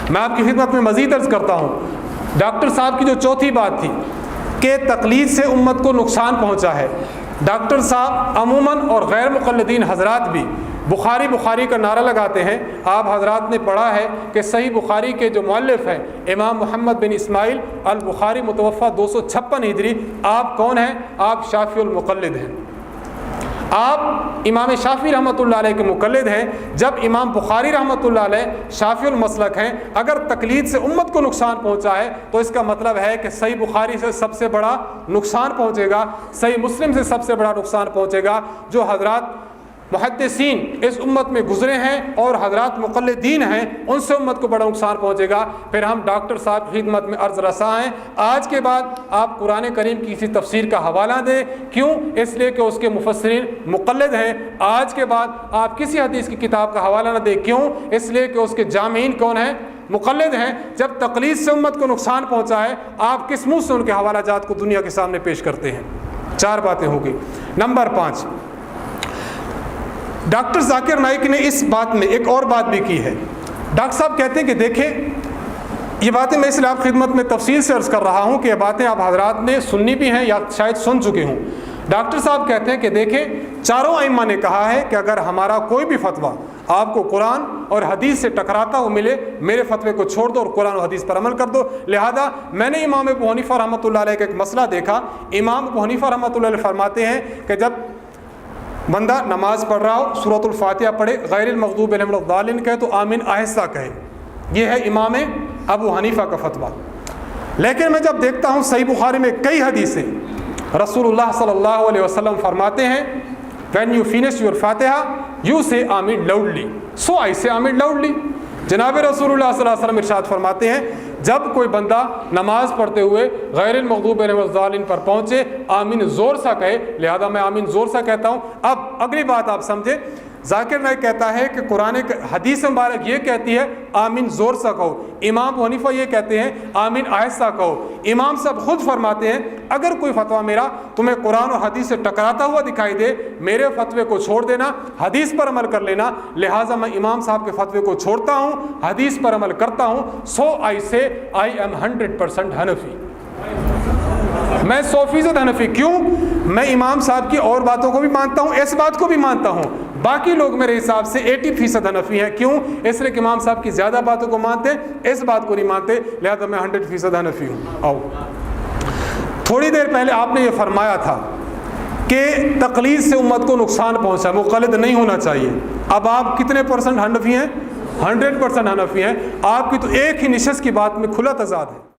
میں آپ کی خدمت میں مزید عرض کرتا ہوں، ڈاکٹر صاحب کی جو چوتھی بات تھی کہ تقلید سے امت کو نقصان پہنچا ہے، ڈاکٹر صاحب عموماً اور غیر مقلدین حضرات بھی بخاری کا نعرہ لگاتے ہیں۔ آپ حضرات نے پڑھا ہے کہ صحیح بخاری کے جو مؤلف ہیں امام محمد بن اسماعیل البخاری متوفی 256 ہجری، آپ کون ہیں؟ آپ شافعی المقلد ہیں، آپ امام شافعی رحمۃ اللہ علیہ کے مقلد ہیں، جب امام بخاری رحمۃ اللہ علیہ شافعی المسلک ہیں۔ اگر تقلید سے امت کو نقصان پہنچا ہے تو اس کا مطلب ہے کہ صحیح بخاری سے سب سے بڑا نقصان پہنچے گا، صحیح مسلم سے سب سے بڑا نقصان پہنچے گا۔ جو حضرات محدثین اس امت میں گزرے ہیں اور حضرات مقلدین ہیں، ان سے امت کو بڑا نقصان پہنچے گا۔ پھر ہم ڈاکٹر صاحب کی خدمت میں عرض رساں ہیں، آج کے بعد آپ قرآن کریم کی کسی تفسیر کا حوالہ دیں، کیوں؟ اس لیے کہ اس کے مفسرین مقلد ہیں۔ آج کے بعد آپ کسی حدیث کی کتاب کا حوالہ نہ دیں، کیوں؟ اس لیے کہ اس کے جامعین کون ہیں؟ مقلد ہیں۔ جب تقلید سے امت کو نقصان پہنچا ہے، آپ کس منہ سے ان کے حوالہ جات کو دنیا کے سامنے پیش کرتے ہیں؟ 4 باتیں ہو گئی۔ نمبر 5، ڈاکٹر ذاکر نائک نے اس بات میں ایک اور بات بھی کی ہے۔ ڈاکٹر صاحب کہتے ہیں کہ دیکھیں، یہ باتیں میں اس لیے آپ خدمت میں تفصیل سے عرض کر رہا ہوں کہ یہ باتیں آپ حضرات نے سنی بھی ہیں یا شاید سن چکے ہوں۔ ڈاکٹر صاحب کہتے ہیں کہ دیکھیں، چاروں ائمہ نے کہا ہے کہ اگر ہمارا کوئی بھی فتویٰ آپ کو قرآن اور حدیث سے ٹکراتا ہوا ملے، میرے فتوے کو چھوڑ دو اور قرآن اور حدیث پر عمل کر دو۔ لہذا میں نے امام ابو حنیفہ رحمۃ اللہ علیہ کا ایک مسئلہ دیکھا۔ امام ابو حنیفہ رحمۃ اللہ علیہ فرماتے ہیں کہ جب بندہ نماز پڑھ رہا ہو، سورۃ الفاتحہ پڑھے، غیر المغضوب علیہم ولا الضالین کہے تو آمین آہستہ کہے۔ یہ ہے امام ابو حنیفہ کا فتویٰ۔ لیکن میں جب دیکھتا ہوں صحیح بخاری میں کئی حدیثیں، رسول اللہ صلی اللہ علیہ وسلم فرماتے ہیں when you finish your فاتحہ you say آمین loudly, so I say آمین loudly۔ جناب رسول اللہ صلی اللہ علیہ وسلم ارشاد فرماتے ہیں جب کوئی بندہ نماز پڑھتے ہوئے غیر المغضوب علیہم ولا الضالین پر پہنچے، آمین زور سا کہے، لہذا میں آمین زور سا کہتا ہوں۔ اب اگلی بات آپ سمجھے، ذاکر نائک کہتا ہے کہ قرآن حدیث مبارک یہ کہتی ہے آمین زور سا کہو، امام ابو حنیفہ یہ کہتے ہیں آمین آہستہ کہو۔ امام صاحب خود فرماتے ہیں اگر کوئی فتویٰ میرا تمہیں قرآن اور حدیث سے ٹکراتا ہوا دکھائی دے، میرے فتوے کو چھوڑ دینا، حدیث پر عمل کر لینا۔ لہٰذا میں امام صاحب کے فتوے کو چھوڑتا ہوں، حدیث پر عمل کرتا ہوں۔ سو آئی سے آئی ایم 100% حنفی، میں 100% حنفی۔ کیوں؟ میں امام صاحب کی اور باتوں کو بھی مانتا ہوں، اس بات کو بھی مانتا ہوں۔ باقی لوگ میرے حساب سے 80% حنفی ہیں۔ کیوں؟ اس لیے کہ امام صاحب کی زیادہ باتوں کو مانتے، اس بات کو نہیں مانتے، لہذا میں 100% حنفی ہوں۔ آؤ، تھوڑی دیر پہلے آپ نے یہ فرمایا تھا کہ تقلید سے امت کو نقصان پہنچا، مقلد نہیں ہونا چاہیے۔ اب آپ کتنے % حنفی ہیں؟ 100% حنفی ہیں۔ آپ کی تو ایک ہی نشست کی بات میں کھلا تضاد ہے۔